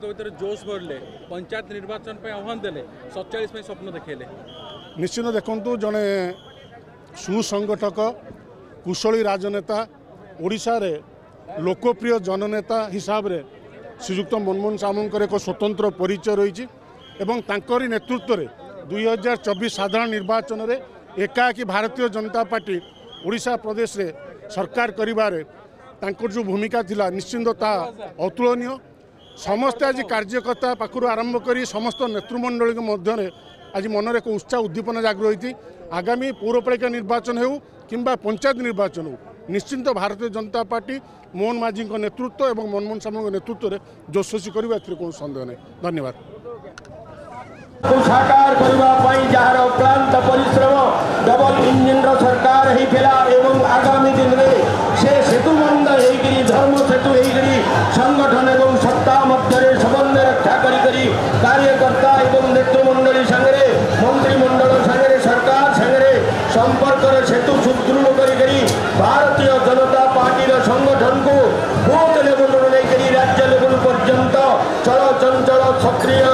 भीतर जोश भरले पंचायत निर्वाचन पे आह्वान देले 47 स्वप्न देखेले। निश्चित देखु जड़े सुसंगठक कुशली राजनेता ओडिशा रे लोकप्रिय जननेता हिसाब रे श्रीजुक्त मनमोहन सामंकर एक स्वतंत्र परिचय रही नेतृत्व में 2024 साधारण निर्वाचन में एकाकी भारतीय जनता पार्टी ओडिशा प्रदेश रे सरकार करिबारे जो भूमिका थिला निश्चिंत अतुलनीय। समस्त आज कार्यकर्ता पाखु आरंभ कर समस्त नेतृमंडल मध्य आज मनरे एक उत्साह उद्दीपना जागृ होती। आगामी पौरपालिका निर्वाचन हो किंबा पंचायत निर्वाचन हो निश्चिंत भारतीय जनता पार्टी मोहन माझी नेतृत्व और मनमोहन सामंत नेतृत्व में जोशोशी करवा कौन सन्देह नहीं। धन्यवाद। साकार करने जार अक्लांत परिश्रम डबल इंजिन सरकार होता एवं आगामी दिन में से सेतुबंध होगी धर्म सेतु होगी संगठन एवं सत्ता मध्य समन्वय रक्षा करी कार्यकर्ता एवं नेतृमंडली सांगे मंत्रिमंडल सांगे सरकार सांगे संपर्क सेतु सुदृढ़ करी भारतीय जनता पार्टी संगठन को बूथ लेवल नहीं राज्य लेवल पर्यंत चल चंचल सक्रिय